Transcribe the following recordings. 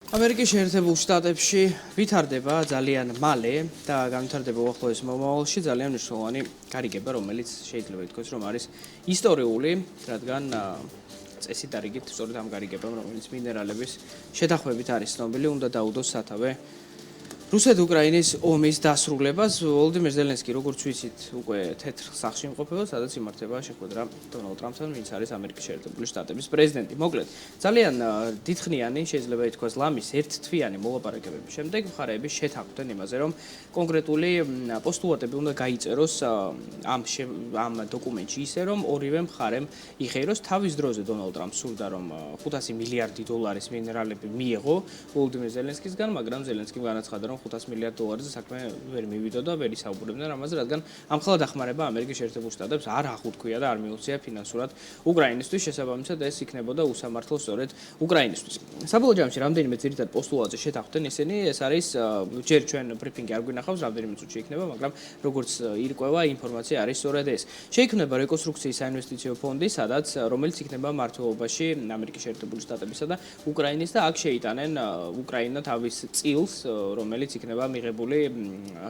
ამერიკის შეერთებულ შტატებში ვითარდება ძალიან მალე და განვითარდება უახლოეს მომავალში ძალიან მნიშვნელოვანი გარიგება, რომელიც შეიძლება ითქვას, რომ არის ისტორიული, რადგან წესით არიგით სწორედ ამ გარიგებამ, რომელიც მინერალების შეთანხმებით არის ცნობილი, უნდა დაუდოს სათავე რუსეთ-უკრაინის ომის დასრულებას. ვოლოდიმირ ზელენსკი, როგორც ვიცით, უკვე თეთრ სახლში იმყოფება, სადაც იმართება შეხვედრა დონალდ ტრამპთან, ვინც არის ამერიკის შეერთებული შტატების პრეზიდენტი. მოკლედ, ძალიან დიდხნიანი, შეიძლება ითქვას, ლამის ერთთვიანი მოლაპარაკებების შემდეგ მხარეები შეთანხმდნენ იმაზე, რომ კონკრეტული პოსტულატები უნდა გაიწეროს ამ დოკუმენტში ისე, რომ ორივე მხარემ იხეიროს. თავის დროზე დონალდ ტრამპს სურდა, რომ 500 მილიარდი დოლარის მინერალები მიეღო ვოლოდიმირ ზელენსკისგან, მაგრამ ზელენსკიმ განაცხადა, რომ 500 მილიარდ დოლარზე საქმე ვერ მივიდო და ვერ ისაუბრებდნენ ამაზე, რადგან ამხელა დახმარება ამერიკის შეერთებულ შტატებს არ აღუთქვია და არ მიუღწია ფინანსურად უკრაინისთვის, შესაბამისად ეს იქნებოდა უსამართლო სწორედ უკრაინისთვის. საბოლოო ჯამში რამდენიმე ძირითად პოსტულატზე შეთანხმდნენ ისინი, ეს არის ჯერ ჩვენ ბრიფინგი არ გვინახავს, რამდენიმე წუთში იქნება, მაგრამ როგორც ირკვევა, ინფორმაცია არის სწორედ ეს. შეიქმნება რეკონსტრუქციის საინვესტიციო ფონდი, რომელიც იქნება მართლობაში ამერიკის შეერთებული შტატებისა და უკრაინის და აქ შეიტანენ უკრაინა თავის წილს, რომელიც იქნება მიღებული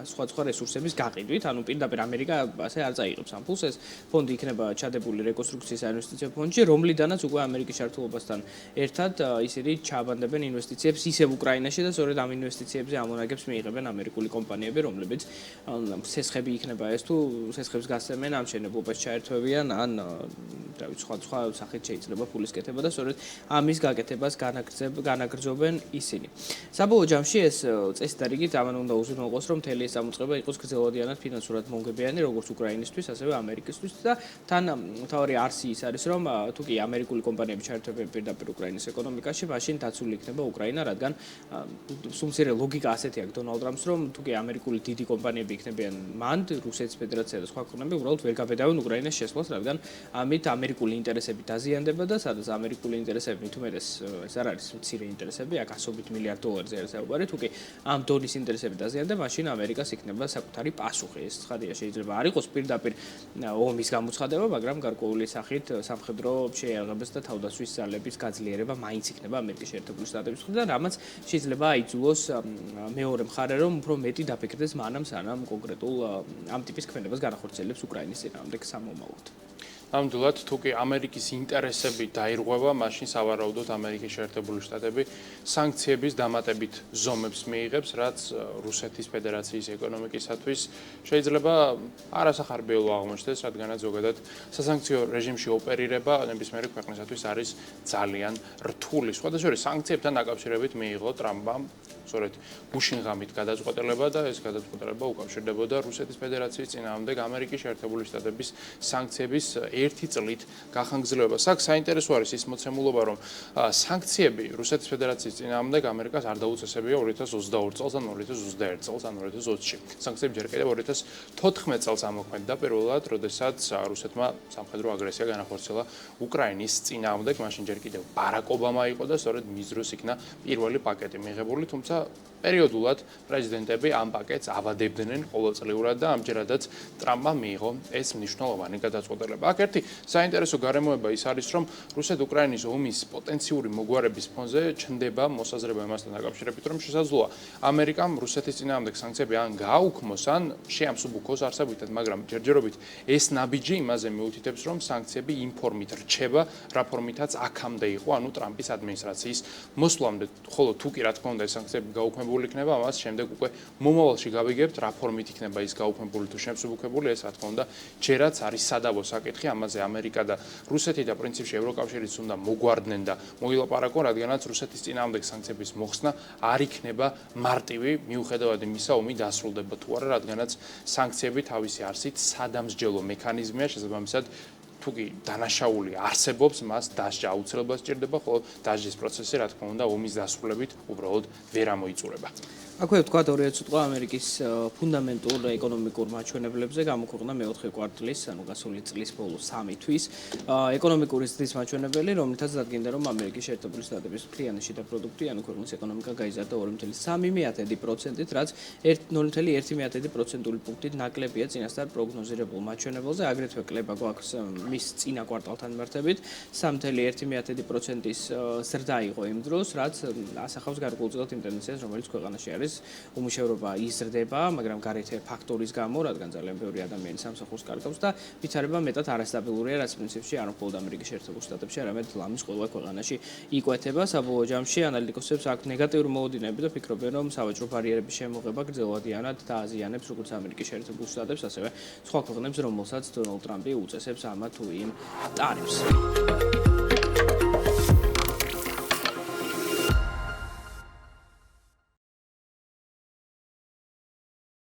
სხვა რესურსების გაყიდვით, ანუ პირდაპირ ამერიკა ასე არ წაიღებს ამ ფულს. ეს ფონდი იქნება ჩადებული რეკონსტრუქციის საინვესტიციო ფონდში, რომლიდანაც უკვე ამერიკის შართულობასთან ერთად ისინი ჩააბანდებენ ინვესტიციებს ისევ უკრაინაში და სწორედ ამ ინვესტიციებზე ამონაგებს მიიღებენ ამერიკული კომპანიები, რომლებიც სესხები იქნება ეს თუ სესხებს გასცემენ ამ მშენებლობაში ჩაერთვებიან, ან სხვა სახით შეიძლება ფულის კეთება და სწორედ ამის გაკეთებას განაგრძობენ ისინი. საბოლოო ჯამში ეს წესით არიგით ამან უნდა უზრუნველყოს, რომ მთელი ეს წამოწყება იყოს გრძელვადიანად ფინანსურად მონგებიანი, როგორც უკრაინისთვის, ასევე ამერიკისთვის და თან მთავარი არსი ის არის, რომ თუ კი ამერიკული კომპანიები ჩაერთვებიან პირდაპირ უკრაინის ეკონომიკაში, მაშინ დაცული იქნება უკრაინა, რადგან სუმცირე ლოგიკა ასეთი აქვს დონალდ ტრამპს, რომ თუ კი ამერიკული დიდი კომპანიები იქნებიან მანდ, რუსეთის ფედერაცია და სხვა ქვეყნები უბრალოდ ვერ გაბედავენ უკრაინას შესვლას, რადგან ამით ამერიკული ინტერესები დაზიანდება და სადაც ამერიკული ინტერესები მით უმეტეს ეს არ არის მცირე ინტერესები, აქ ასობით მილიარდ დოლარზე არის საუბარი, თუ კი ამ დონის ინტერესები დაზიანდება, მაშინ ამერიკას იქნება საკუთარი პასუხი. ეს ცხადია, შეიძლება არ იყოს პირდაპირ ომის გამოცხადება, მაგრამ გარკვეული სახით სამხედრო შეიარაღების და თავდაცვის ძალების გაძლიერება მაინც იქნება ამერიკის შეერთებული შტატების მხრიდან, რამაც შეიძლება აიძულოს მეორე მხარე, რომ უფრო მეტი დაფიქრდეს მანამ, სანამ კონკრეტულ ამ ტიპის ქმედებას განახორციელებს უკრაინის წინააღმდეგ სამომავლოდ. ნამდვილად, თუ კი ამერიკის ინტერესები დაირღვევა, მაშინ სავარაუდოდ ამერიკის შეერთებული შტატები სანქციების დამატებით ზომებს მიიღებს, რაც რუსეთის ფედერაციის ეკონომიკისათვის შეიძლება არასახარბიელო აღმოჩნდეს, რადგანაც ზოგადად სასანქციო რეჟიმში ოპერირება ნებისმიერი ქვეყნისათვის არის ძალიან რთული. სხვადასხვა სანქციებთან დაკავშირებით მიიღო ტრამპმა სწორედ უშინღამით გადაწყვეტილება და ეს გადაწყვეტილება უკავშირდებოდა რუსეთის ფედერაციის წინააღმდეგ ამერიკის შეერთებული შტატების სანქციების ერთი წლით გახანგრძლივებას. აქ საინტერესო არის ის მოცემულობა, რომ სანქციები რუსეთის ფედერაციის წინააღმდეგ ამერიკას არ დაუწესებია 2022 წელს ან 2021 წელს ან 2020-ში. სანქციები ჯერ კიდევ 2014 წელს ამოქმედდა პირველად, როდესაც რუსეთმა სამხედრო აგრესია განახორციელა უკრაინის წინააღმდეგ, მაშინ ჯერ კიდევ ბარაკ ობამა იყო და სწორედ მის დროს იქნა პირველი პაკეტი მიღებული, თუმცა პერიოდულად პრეზიდენტები ამ პაკეტს ავადებდნენ ყოველწლიურად და ამჯერადაც ტრამპმა მიიღო ეს მნიშვნელოვანი გადაწყვეტილება. აქ ერთი საინტერესო გარემოება ის არის, რომ რუსეთ-უკრაინის ომის პოტენციური მოგვარების ფონზე ჩნდება მოსაზრება იმასთან დაკავშირებით, რომ შესაძლოა ამერიკამ რუსეთის წინააღმდეგ სანქციები ან გააუქმოს, ან შეამსუბუქოს არსებითად, მაგრამ ჯერჯერობით ეს ნაბიჯი იმაზე მიუთითებს, რომ სანქციები იმ ფორმით რჩება, რა ფორმითაც აქამდე იყო, ანუ ტრამპის ადმინისტრაციის მოსვლამდე, ხოლო თუ კი რა თქმა უნდა ეს სანქციები გაუქმებულ იქნება, ამას შემდეგ უკვე მომავალში გავიგებთ, რა ფორმით იქნება ის გაუქმებული თუ შემსუბუქებული, ეს რა თქმა უნდა ჯერაც არის სადავო საკითხი, ამაზე ამერიკა და რუსეთი და პრინციპში ევროკავშირიც უნდა მოგვარდნენ და მოილაპარაკონ, რადგანაც რუსეთის წინააღმდეგ სანქციების მოხსნა არ იქნება მარტივი, მიუხედავად იმისა, ომი დასრულდება თუ არა, რადგანაც სანქციები თავისი არსით სადამსჯელო მექანიზმია, შესაბამისად თუ კი დანაშაული არსებობს, მას დასჯა აუცილებლად სჭირდება, ხოლო დასჯის პროცესი, რა თქმა უნდა, ომის დასრულებით უბრალოდ ვერ ამოიწურება. აქვე ვთქვათ 2 წუთყვა ამერიკის ფუნდამენტურ ეკონომიკურ მაჩვენებლებზე გამოქვეყნდა მეოთხე კვარტლის, ანუ გასული წლის ბოლო 3 თვის ეკონომიკური ზრდის მაჩვენებელი, რომლითაც დადგინდა, რომ ამერიკის შეერთებული შტატების მთლიანი შიდა პროდუქტი, ანუ ქვეყნის ეკონომიკა გაიზარდა 2.3%-ით, რაც 0.1%-ით ნაკლებია წინასწარ პროგნოზირებულ მაჩვენებელზე. აგრეთვე კლება გვაქვს მის წინა კვარტალთან მიმართებით 3.1%-ის ზრდა იყო იმ დროს, რაც ასახავს გარკვეულწილად იმ ტენდენციას, რომელიც ქვეყანაში არის. უმუშევრობა იზრდება, მაგრამ გარეთ ფაქტორის გამო, რადგან ძალიან ბევრი ადამიანი სამსახურს კარგავს და ვითარება მეტად არასტაბილურია, რაც პრინციპში არ მხოლოდ ამერიკის შეერთებულ შტატებში, არამედ ლამის ყველა ქვეყანაში იკვეთება. საბოლოო ჯამში ანალიტიკოსებს აქვს ნეგატიური მოუდინეები და ფიქრობენ, რომ სავაჭრო ბარიერების შემოღება გრძელვადიანად დააზიანებს როგორც ამერიკის შეერთებულ შტატებს, ასევე სხვა ქვეყნებს, რომელსაც დონალდ ტრამპი უწესებს ამა თუ იმ ტარიფს.